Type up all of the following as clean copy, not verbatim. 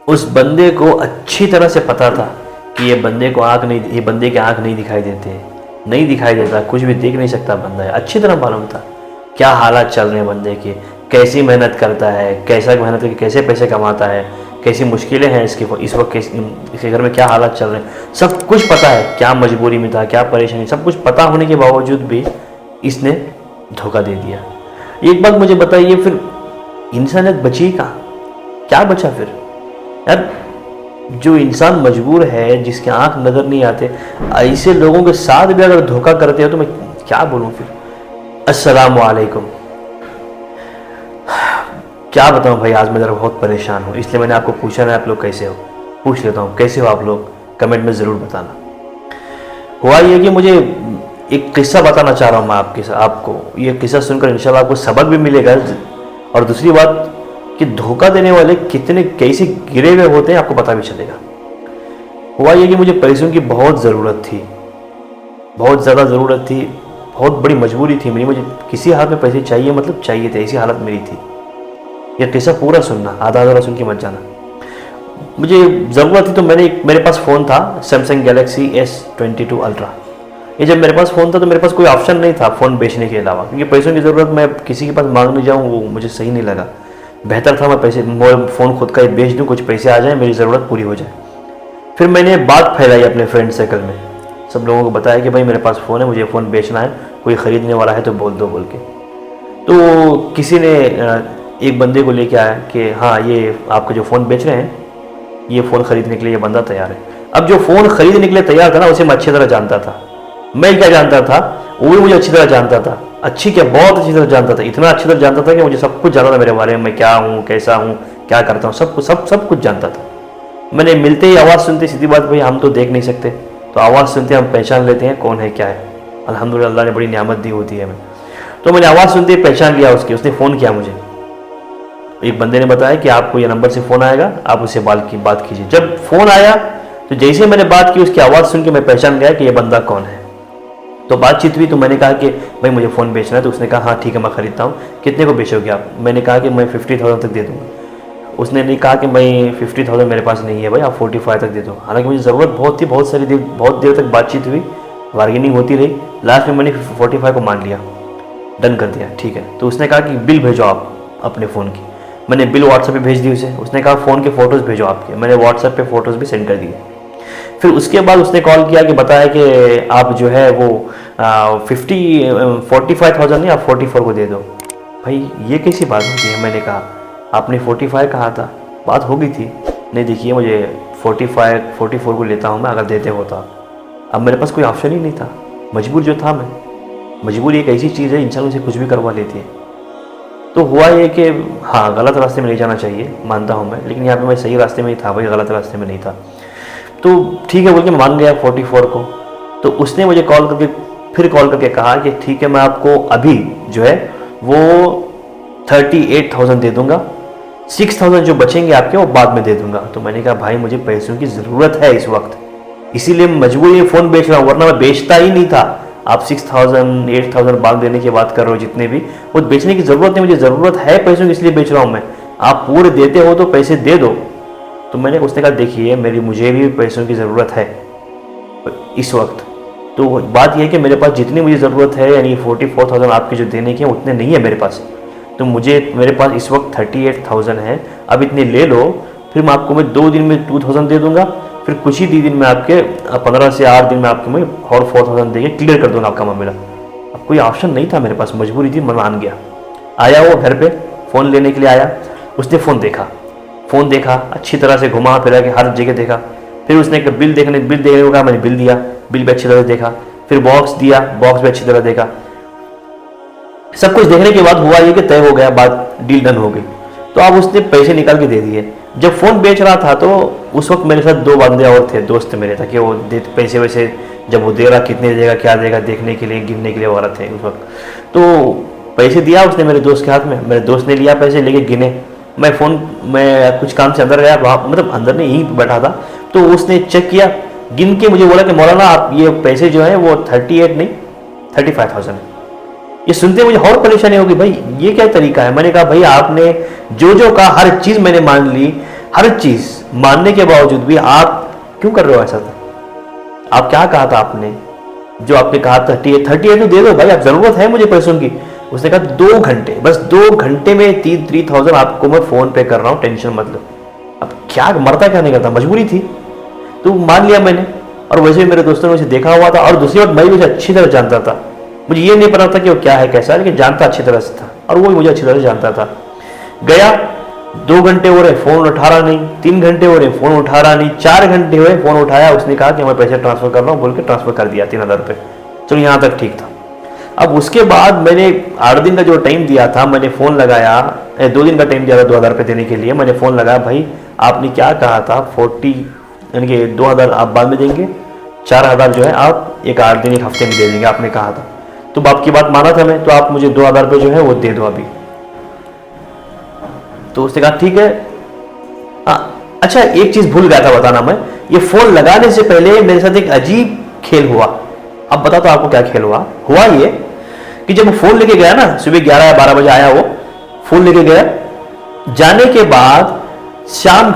उस बंदे को अच्छी तरह से पता था कि ये बंदे की आँख नहीं दिखाई देते, नहीं दिखाई देता, कुछ भी देख नहीं सकता बंदा है। अच्छी तरह मालूम था क्या हालात चल रहे हैं बंदे के, कैसी मेहनत करता है, कैसा मेहनत करके कैसे पैसे कमाता है, कैसी मुश्किलें हैं इस वक्त इसके घर में क्या हालात चल रहे हैं, सब कुछ पता है। क्या मजबूरी में था, क्या परेशानी, सब कुछ पता होने के बावजूद भी इसने धोखा दे दिया। एक बात मुझे बताइए, फिर इंसानियत बची कहाँ? क्या बचा फिर यार? जो इंसान मजबूर है, जिसके आंख नज़र नहीं आते, ऐसे लोगों के साथ भी अगर धोखा करते हो तो मैं क्या बोलूँ फिर। अस्सलाम वालेकुम। क्या बताऊँ भाई, आज मैं ज़रा बहुत परेशान हूँ, इसलिए मैंने आपको पूछा ना आप लोग कैसे हो। पूछ लेता हूँ कैसे हो आप लोग, कमेंट में ज़रूर बताना। हुआ ये कि मुझे एक किस्सा बताना चाह रहा हूँ मैं आपको। ये किस्सा सुनकर इंशाल्लाह आपको सबक भी मिलेगा, और दूसरी बात कि धोखा देने वाले कितने कैसे गिरे हुए होते हैं आपको पता भी चलेगा। हुआ ये कि मुझे पैसों की बहुत ज़रूरत थी, बहुत ज़्यादा ज़रूरत थी, बहुत बड़ी मजबूरी थी मेरी। मुझे किसी हाल में पैसे चाहिए, मतलब चाहिए थे, ऐसी हालत मेरी थी। यह किस्सा पूरा सुनना, आधा आधा सुन के मत जाना। मुझे ज़रूरत थी तो मेरे पास फ़ोन था, सैमसंग गैलेक्सी S22 अल्ट्रा। ये जब मेरे पास फ़ोन था तो मेरे पास कोई ऑप्शन नहीं था फ़ोन बेचने के अलावा, क्योंकि पैसों की ज़रूरत मैं किसी के पास मांगने जाऊँ वो मुझे सही नहीं लगा। बेहतर था मैं फ़ोन खुद का ही बेच दूँ, कुछ पैसे आ जाएँ, मेरी ज़रूरत पूरी हो जाए। फिर मैंने बात फैलाई अपने फ्रेंड सर्कल में, सब लोगों को बताया कि भाई मेरे पास फ़ोन है, मुझे फ़ोन बेचना है, कोई ख़रीदने वाला है तो बोल दो बोल के। तो किसी ने एक बंदे को लेके आया कि हाँ ये आपका जो फ़ोन बेच रहे हैं, ये फ़ोन ख़रीदने के लिए ये बंदा तैयार है। अब जो फ़ोन ख़रीदने के लिए तैयार था ना, उसे मैं अच्छी तरह जानता था। मैं क्या जानता था, वो भी मुझे अच्छी तरह जानता था। बहुत अच्छी तरह जानता था, इतना अच्छी तरह जानता था कि मुझे सब कुछ जानता था मेरे बारे में, मैं क्या हूँ, कैसा हूँ, क्या करता हूँ, सब कुछ जानता था। मैंने मिलते ही आवाज़ सुनते, सीधी बात भाई, हम तो देख नहीं सकते, तो आवाज़ सुनते हम पहचान लेते हैं कौन है क्या है। अल्हम्दुलिल्लाह, अल्लाह ने बड़ी नियामत दी होती है हमें। तो मैंने आवाज़ सुनते ही पहचान लिया उसने फ़ोन किया मुझे। एक बंदे ने बताया कि आपको ये नंबर से फ़ोन आएगा, आप उससे बात कीजिए। जब फ़ोन आया तो जैसे मैंने बात की, उसकी आवाज़ सुन के मैं पहचान गया कि ये बंदा कौन है। तो बातचीत हुई, तो मैंने कहा कि भाई मुझे फ़ोन बेचना है। तो उसने कहा हाँ ठीक है मैं ख़रीदता हूँ, कितने को बेचोगे आप? मैंने कहा कि मैं 50,000 तक दे दूँगा। उसने नहीं कहा कि मैं 50,000 मेरे पास नहीं है भाई, आप 45 तक दे दो। हालांकि मुझे ज़रूरत बहुत थी, बहुत देर तक बातचीत हुई, बार्गेनिंग होती रही। लास्ट में मैंने 45 को मान लिया, डन कर दिया, ठीक है। तो उसने कहा कि बिल भेजो आप अपने फ़ोन की। मैंने बिल व्हाट्सएप पे भेज दी उसे। उसने कहा फ़ोन के फ़ोटोज़ भेजो आपके। मैंने व्हाट्सएप पे फ़ोटोज़ भी सेंड कर दिए। फिर उसके बाद उसने कॉल किया कि बताया कि आप जो है वो 45,000 नहीं, आप 44 को दे दो। भाई ये कैसी बात होती है? मैंने कहा आपने 45 कहा था, बात हो गई थी। नहीं देखिए, मुझे 44 को लेता हूँ मैं, अगर देते हो तो। अब मेरे पास कोई ऑप्शन ही नहीं था, मजबूर जो था मैं। मजबूरी एक ऐसी चीज़ है, इंसान उसे कुछ भी करवा लेती है। तो हुआ ये कि हाँ, गलत रास्ते में नहीं जाना चाहिए, मानता हूँ मैं, लेकिन यहाँ पे मैं सही रास्ते में ही था भाई, गलत रास्ते में नहीं था। तो ठीक है बोल के मान गया 44 को। तो उसने मुझे फिर कॉल करके कहा कि ठीक है मैं आपको अभी जो है वो 38,000 दे दूंगा, 6,000 जो बचेंगे आपके वो बाद में दे दूंगा। तो मैंने कहा भाई मुझे पैसों की ज़रूरत है इस वक्त, इसीलिए मजबूरी में फ़ोन बेच रहा हूँ, वरना मैं बेचता ही नहीं था। आप 6,000 8,000 बाद देने की बात कर रहे हो, जितने भी, वो बेचने की ज़रूरत नहीं, मुझे ज़रूरत है पैसों की, इसलिए बेच रहा हूँ मैं। आप पूरे देते हो तो पैसे दे दो। तो उसने कहा देखिए मुझे भी पैसों की ज़रूरत है इस वक्त। तो बात यह है कि मेरे पास जितनी मुझे ज़रूरत है, यानी 44,000 आपके जो देने के हैं उतने नहीं है मेरे पास। तो मेरे पास इस वक्त 38,000 है, अब इतने ले लो, फिर मैं आपको 2 दिन में 2,000 दे दूंगा, फिर कुछ ही दिन में आपके 15 से 8 दिन में आपके मैं और 4,000 देके क्लियर कर दूंगा आपका मामला। अब कोई ऑप्शन नहीं था मेरे पास, मजबूरी थी, मैं मान गया। आया वो घर पे फ़ोन लेने के लिए आया, उसने फ़ोन देखा अच्छी तरह से, घुमा फिरा के हर जगह देखा। फिर उसने बिल देखने को कहा, मैंने बिल दिया, बिल भी अच्छी तरह देखा। फिर बॉक्स दिया, बॉक्स भी अच्छी तरह देखा। सब कुछ देखने के बाद हुआ ये कि तय हो गया, बात डील डन हो गई। तो अब उसने पैसे निकाल के दे दिए। जब फ़ोन बेच रहा था तो उस वक्त मेरे साथ 2 बंदे और थे, दोस्त मेरे, ताकि वो पैसे वैसे जब वो दे रहा कितने देगा क्या देगा देखने के लिए, गिनने के लिए वगैरह थे उस वक्त। तो पैसे दिया उसने मेरे दोस्त के हाथ में, मेरे दोस्त ने लिया पैसे, लेके गिने। मैं कुछ काम से अंदर गया, वहाँ मतलब अंदर नहीं, यहीं बैठा था। तो उसने चेक किया, गिन के मुझे बोला कि मौलाना आप ये पैसे जो है वो 38 नहीं 35,000 है। ये सुनते मुझे और परेशानी होगी, भाई ये क्या तरीका है। मैंने कहा भाई आपने जो कहा हर चीज़ मैंने मान ली, हर चीज़ मानने के बावजूद भी आप क्यों कर रहे हो ऐसा था? आप क्या कहा था आपने? जो आपने कहा 38 तो दे दो भाई, आप ज़रूरत है मुझे पैसों की। उसने कहा 2 घंटे, बस 2 घंटे में 3,000 आपको मैं फ़ोन पे कर रहा हूँ, टेंशन मत लो। अब क्या मरता क्या नहीं करता, मजबूरी थी तो मान लिया मैंने। और वैसे भी मेरे दोस्तों ने उसे देखा हुआ था, और दूसरी बात मैं भी उसे अच्छी तरह जानता था। मुझे ये नहीं पता था कि वो क्या है कैसा है, लेकिन जानता अच्छी तरह से था, और वो मुझे अच्छी तरह से जानता था। गया, 2 घंटे हो रहे फ़ोन उठा रहा नहीं, 3 घंटे हो रहे फ़ोन उठा रहा नहीं, 4 घंटे हुए फ़ोन उठाया, उसने कहा कि मैं पैसे ट्रांसफ़र कर रहा हूँ बोल के ट्रांसफ़र कर दिया 3,000 रुपये। चलो यहाँ तक ठीक था। अब उसके बाद मैंने 8 दिन का जो टाइम दिया था, मैंने फ़ोन लगाया, 2 दिन का टाइम दिया था 2,000 रुपये देने के लिए। मैंने फ़ोन लगाया, भाई आपने क्या कहा था 40 यानी कि 2,000 आप बाद में देंगे, 4,000 जो है आप एक 8 दिन 1 हफ्ते में दे देंगे, आपने कहा था। तो आपकी बात माना था मैं, तो आप मुझे 2,000 रुपये जो है वो दे दो अभी। तो उसने कहा ठीक है। अच्छा, एक चीज़ भूल गया था बताना मैं, ये फ़ोन लगाने से पहले मेरे साथ एक अजीब खेल हुआ। अब बताता हूं आपको क्या खेल हुआ। हुआ ये कि जब वो फ़ोन लेके गया ना, सुबह 11 या 12 बजे आया, वो फ़ोन लेके गया, जाने के बाद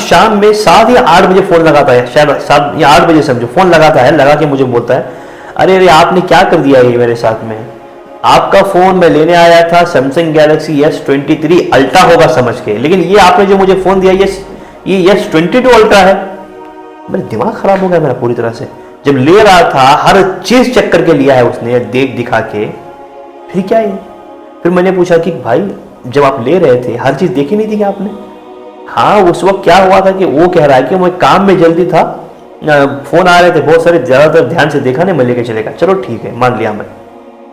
शाम में 7 या 8 बजे फ़ोन लगाता है, शायद 7 या 8 बजे समझो, फ़ोन लगाता है, लगा के मुझे बोलता है, अरे अरे आपने क्या कर दिया ये मेरे साथ में, आपका फ़ोन मैं लेने आया था सैमसंग गैलेक्सी S23 अल्ट्रा होगा समझ के, लेकिन ये आपने जो मुझे फ़ोन दिया ये S22 अल्ट्रा है। मेरा दिमाग ख़राब हो गया मेरा पूरी तरह से। जब ले रहा था हर चीज़ चेक करके लिया है उसने, देख दिखा के, फिर क्या है? फिर मैंने पूछा कि भाई जब आप ले रहे थे हर चीज़ देखी नहीं थी क्या आपने? हाँ, उस वक्त क्या हुआ था कि वो कह रहा है कि मैं काम में जल्दी था, फ़ोन आ रहे थे बहुत सारे, ज़्यादातर ध्यान से देखा नहीं, मैं लेके चलेगा। चलो ठीक है, मान लिया मैं।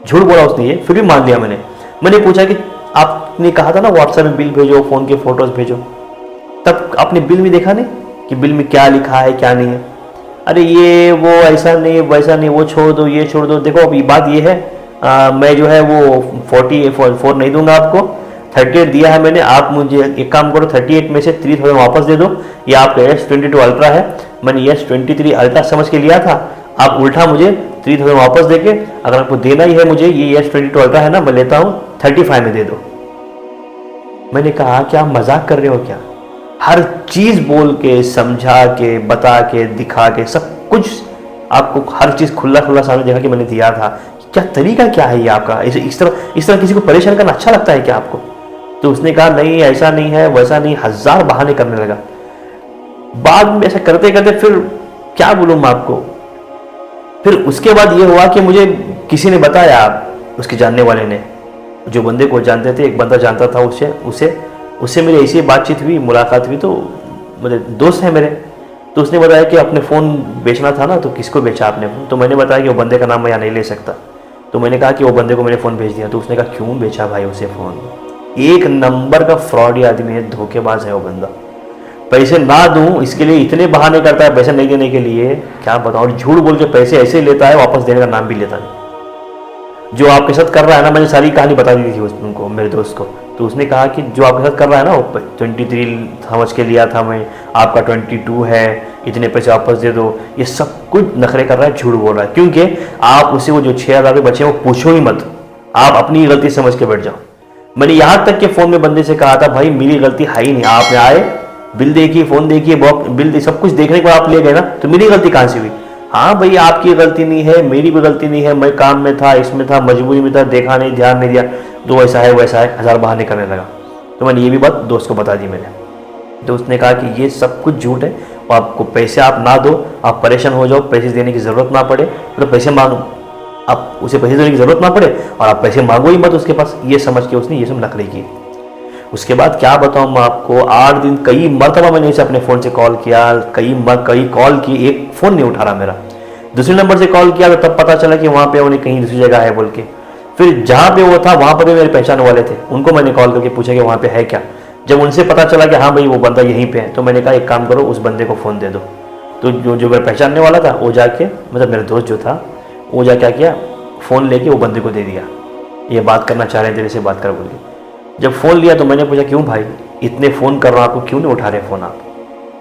झूठ बोला उसने ये, फिर भी मान लिया मैंने पूछा कि आपने कहा था ना व्हाट्सएप में बिल भेजो, फ़ोन के फ़ोटोज़ भेजो, तब आपने बिल में देखा नहीं कि बिल में क्या लिखा है क्या नहीं है? अरे ये वो ऐसा नहीं वैसा नहीं, वो छोड़ दो ये छोड़ दो। देखो अब ये बात ये है, मैं जो है वो 44 नहीं दूंगा आपको, 38 दिया है मैंने। आप मुझे एक काम करो, 38 में से 3,000 वापस दे दो। ये आपका S22 अल्ट्रा है, मैंने S23 अल्ट्रा समझ के लिया था, आप उल्टा मुझे 3,000 वापस देके, अगर आपको देना ही है मुझे, ये S22 अल्ट्रा है ना, मैं लेता हूँ 35 में दे दो। मैंने कहा क्या मजाक कर रहे हो क्या? हर चीज़ बोल के, समझा के, बता के, दिखा के, सब कुछ आपको हर चीज़ खुला सामने देखा कि मैंने दिया था। क्या तरीका क्या है ये आपका? इस तरह किसी को परेशान करना अच्छा लगता है क्या आपको? तो उसने कहा नहीं ऐसा नहीं है वैसा नहीं, 1000 बहाने करने लगा। बाद में ऐसा करते करते फिर क्या बोलूँ मैं आपको, फिर उसके बाद ये हुआ कि मुझे किसी ने बताया, उसके जानने वाले ने, जो बंदे को जानते थे, एक बंदा जानता था उससे मेरी ऐसी बातचीत हुई, मुलाकात हुई, तो मेरे दोस्त हैं मेरे, तो उसने बताया कि अपने फ़ोन बेचना था ना, तो किसको बेचा आपने फ़ोन? तो मैंने बताया कि वो बंदे का नाम मैं यहाँ नहीं ले सकता। तो मैंने कहा कि वो बंदे को मैंने फ़ोन भेज दिया। तो उसने कहा क्यों बेचा भाई उसे फ़ोन? एक नंबर का फ्रॉडी आदमी है, धोखेबाज है वो बंदा। पैसे ना दूं इसके लिए इतने बहाने करता है पैसे नहीं देने के लिए, क्या बताऊं। और झूठ बोल के पैसे ऐसे ही लेता है, वापस देने का नाम भी लेता नहीं। जो आपके साथ कर रहा है ना, मैंने सारी कहानी बता दी थी उनको, मेरे दोस्त को। तो उसने कहा कि जो आपके साथ कर रहा है ना, वो 23 समझ के लिया था मैं, आपका 22 है, इतने पैसे वापस दे दो, ये सब कुछ नखरे कर रहा है, झूठ बोल रहा है। क्योंकि आप उसे वो जो 6,000 रुपये बचे वो पूछो ही मत, आप अपनी गलती समझ के बैठ जाओ। मैंने यहाँ तक के फ़ोन में बंदे से कहा था भाई मेरी गलती है ही नहीं, आपने आए बिल देखिए, फ़ोन देखिए, बिल सब कुछ देखने के बाद आप ले गए ना, तो मेरी गलती कहाँ से हुई? हाँ भैया आपकी गलती नहीं है, मेरी भी गलती नहीं है, मैं काम में था, इसमें था, मजबूरी में था, देखा नहीं, ध्यान नहीं दिया, तो ऐसा है वैसा है, 1000 बहाने करने लगा। तो मैंने ये भी बात दोस्त को बता दी मैंने। तो उसने कहा कि ये सब कुछ झूठ है, और आपको पैसे आप ना दो, आप परेशान हो जाओ, पैसे देने की ज़रूरत ना पड़े, मतलब पैसे मांगो, आप उसे पैसे देने की ज़रूरत ना पड़े और आप पैसे मांगो ही मत उसके पास, ये समझ के उसने ये सब नकली की। उसके बाद क्या बताऊँ मैं आपको, 8 दिन कई मरतबा मैंने इसे अपने फ़ोन से कॉल किया, कई कॉल की, एक फ़ोन नहीं उठा रहा मेरा। दूसरे नंबर से कॉल किया तो तब पता चला कि वहाँ पे उन्हें कहीं दूसरी जगह है बोल के। फिर जहाँ पे वो था वहाँ पर भी मेरे पहचान वाले थे, उनको मैंने कॉल करके पूछा कि वहाँ पे है क्या। जब उनसे पता चला कि हाँ भाई वो बंदा यहीं पे है, तो मैंने कहा एक काम करो उस बंदे को फ़ोन दे दो। तो जो मेरे पहचानने वाला था वो जाके, मतलब मेरा दोस्त जो था वो जा क्या किया, फ़ोन लेके वो बंदे को दे दिया, ये बात करना चाह रहे हैं तेरे से, बात कर बोल के। जब फ़ोन लिया तो मैंने पूछा क्यों भाई इतने फ़ोन कर रहा हूँ, आपको क्यों नहीं उठा रहे फ़ोन आप?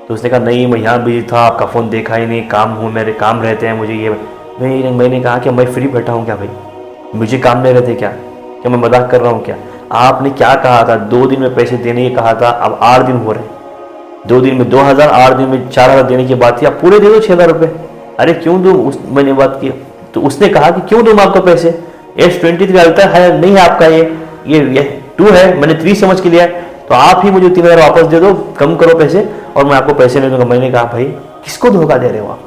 तो उसने कहा नहीं मैं यहाँ बिजी था, आपका फ़ोन देखा ही नहीं, काम हूँ, मेरे काम रहते हैं मुझे ये। मैंने कहा कि मैं फ्री बैठा हूँ क्या भाई, मुझे काम नहीं रहते क्या मैं मजाक कर रहा हूँ क्या? आपने क्या कहा था, 2 दिन में पैसे देने के कहा था, अब 8 दिन हो रहे हैं, 2 दिन में 2000, 8 दिन में 4000 देने की बात थी, आप पूरे दे दो 6000 रुपये। अरे क्यों दूँ, मैंने बात की तो उसने कहा कि क्यों दूँ आपको पैसे, S23 अल्ट्रा है नहीं है आपका, ये 2 है, मैंने 3 समझ के लिया है, तो आप ही मुझे 3000 वापस दे दो, कम करो पैसे और मैं आपको पैसे नहीं दूंगा। मैंने कहा भाई किसको धोखा दे रहे हो आप,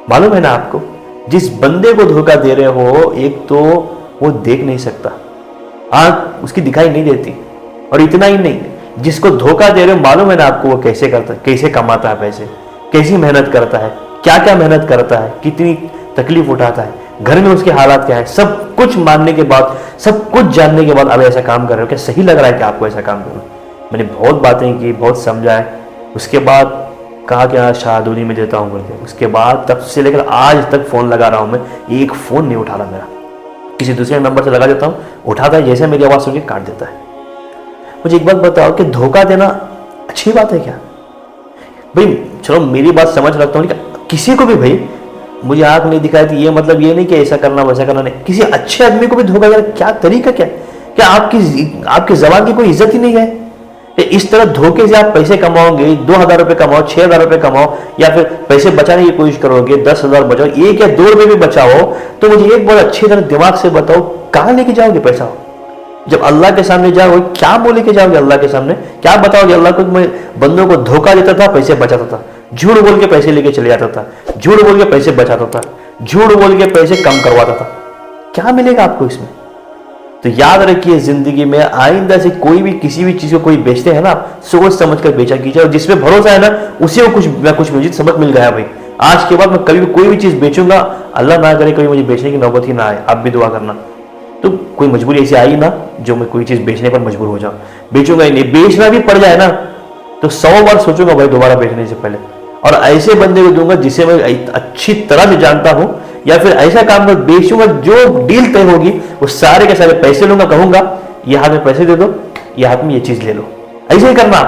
मालूम है ना आपको, जिस बंदे को धोखा दे रहे हो एक तो वो देख नहीं सकता, आंख उसकी दिखाई नहीं देती, और इतना ही नहीं, जिसको धोखा दे रहे हो मालूम है ना आपको वो कैसे करता है, कैसे कमाता है पैसे, कैसी मेहनत करता है, क्या क्या मेहनत करता है, कितनी तकलीफ उठाता है, घर में उसके हालात क्या है, सब कुछ मानने के बाद, सब कुछ जानने के बाद अब ऐसा काम कर रहे हो, क्या सही लग रहा है कि आपको ऐसा काम करो। मैंने बहुत बातें की, बहुत समझाए, उसके बाद कहा कि हाँ शाहदूनी में देता हूँ करके। उसके बाद तब से लेकर आज तक फ़ोन लगा रहा हूँ मैं, एक फ़ोन नहीं उठा रहा मेरा, किसी दूसरे नंबर से लगा देता हूँ, उठाता है, जैसे मेरी आवाज़ सुन के काट देता है। मुझे एक बात बताओ कि धोखा देना अच्छी बात है क्या भाई? चलो मेरी बात समझ रखता हूँ, किसी को भी भाई मुझे आँख नहीं दिखाई थी ये मतलब ये नहीं कि ऐसा करना वैसा करना नहीं, किसी अच्छे आदमी को भी धोखा देना क्या तरीका, क्या आपकी जबान की कोई इज्जत ही नहीं है? इस तरह धोखे से आप पैसे कमाओगे, 2000 रुपये कमाओ, 6000 रुपये कमाओ, या फिर पैसे बचाने की कोशिश करोगे, 10,000 बचाओ, 1 या 2 रुपये भी बचाओ, तो मुझे एक बार अच्छी तरह दिमाग से बताओ कहाँ लेके जाओगे पैसा? जब अल्लाह के सामने जाओगे क्या बोले के जाओगे? अल्लाह के सामने क्या बताओगे अल्लाह को? मैं बंदों को धोखा देता था, पैसे बचाता था, झूठ बोल के पैसे लेके चले जाता था, झूठ बोल के पैसे बचाता था, झूठ बोल के पैसे कम करवाता था, क्या मिलेगा आपको इसमें? तो याद रखिए जिंदगी में आइंदा से कोई भी किसी भी चीज को कोई बेचते हैं ना, सोच समझ कर बेचा कीजिए, और जिसमें भरोसा है ना उसी को कुछ मुझे सबक मिल गया भाई। आज के बाद मैं कभी भी कोई भी चीज बेचूंगा, अल्लाह ना करे कभी मुझे बेचने की नौबत ही ना आए, आप भी दुआ करना। तो कोई मजबूरी ऐसी आई ना जो मैं कोई चीज बेचने पर मजबूर हो जाऊं, बेचूंगा ही नहीं, बेचना भी पड़ जाए ना तो 100 बार सोचूंगा भाई दोबारा बेचने से पहले, और ऐसे बंदे को दूंगा जिसे मैं अच्छी तरह से जानता हूं, या फिर ऐसा काम मैं बेचूंगा जो डील तय होगी वो सारे के सारे पैसे लूंगा, कहूंगा ये हाथ में पैसे दे दो, ये हाथ में ये चीज ले लो, ऐसे ही करना।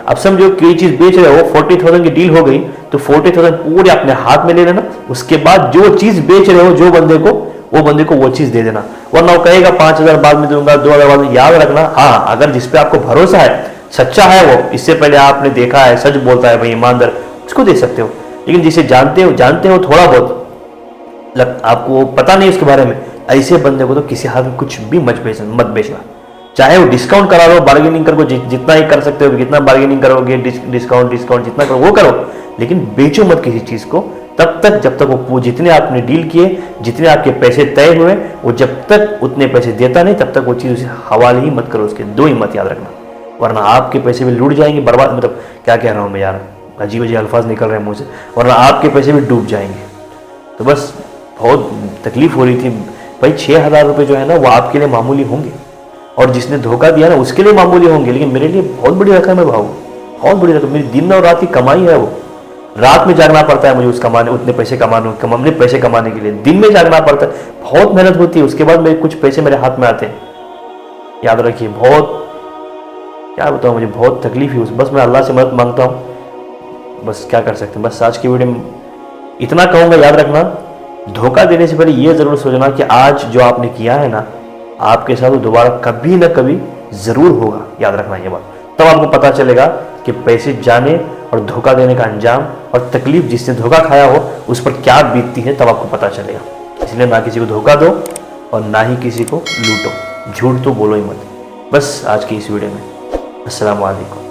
अब समझो कोई चीज बेच रहे हो, 40,000 की डील हो गई तो 40,000 पूरे अपने हाथ में ले लेना, उसके बाद जो चीज बेच रहे हो जो बंदे को वो चीज दे देना, वरना वो कहेगा 5,000 बाद में दूंगा, 2,000 बाद में। याद रखना, हाँ अगर जिसपे आपको भरोसा है, सच्चा है वो, इससे पहले आपने देखा है, सच बोलता है भाई, ईमानदार, उसको दे सकते हो। लेकिन जिसे जानते हो थोड़ा बहुत, आपको पता नहीं उसके बारे में, ऐसे बंदे को तो किसी हाल में कुछ भी मत बेचना, चाहे वो डिस्काउंट करा लो, बार्गेनिंग करो, जितना ही कर सकते हो कितना बार्गेनिंग करोगे, डिस्काउंट जितना करो वो करो, लेकिन बेचो मत किसी चीज को तब तक जब तक वो जितने आपने डील किए, जितने आपके पैसे तय हुए, वो जब तक उतने पैसे देता नहीं तब तक वो चीज उसे हवाले ही मत करो, उसके दो ही मत याद रखना, वरना आपके पैसे भी लूट जाएंगे, बर्बाद, मतलब क्या कह रहा हूँ मैं यार, अजीब अजीब अल्फाज निकल रहे हैं मुंह से, वरना आपके पैसे भी डूब जाएंगे। तो बस बहुत तकलीफ हो रही थी भाई, 6,000 रुपये जो है ना वो आपके लिए मामूली होंगे, और जिसने धोखा दिया ना उसके लिए मामूली होंगे, लेकिन मेरे लिए बहुत बड़ी रकम है भाव, बहुत बड़ी रकम, मेरी दिन और रात की कमाई है वो, रात में जागना पड़ता है मुझे उतने पैसे कमाने के लिए, दिन में जागना पड़ता है, बहुत मेहनत होती है, उसके बाद मेरे कुछ पैसे मेरे हाथ में आते हैं। याद रखिए, बहुत क्या बताऊँ, मुझे बहुत तकलीफ हुई, बस मैं अल्लाह से मदद मांगता हूँ, बस क्या कर सकते हैं। बस आज की वीडियो में इतना कहूँगा, याद रखना, धोखा देने से पहले ये ज़रूर सोचना कि आज जो आपने किया है ना, आपके साथ वो दोबारा कभी ना कभी ज़रूर होगा, याद रखना ये बात, तब आपको पता चलेगा कि पैसे जाने और धोखा देने का अंजाम और तकलीफ जिसने धोखा खाया हो उस पर क्या बीतती है, तब आपको पता चलेगा। इसलिए ना किसी को धोखा दो और ना ही किसी को लूटो, झूठ तो बोलो ही मत। बस आज की इस वीडियो में अस्सलाम वालेकुम।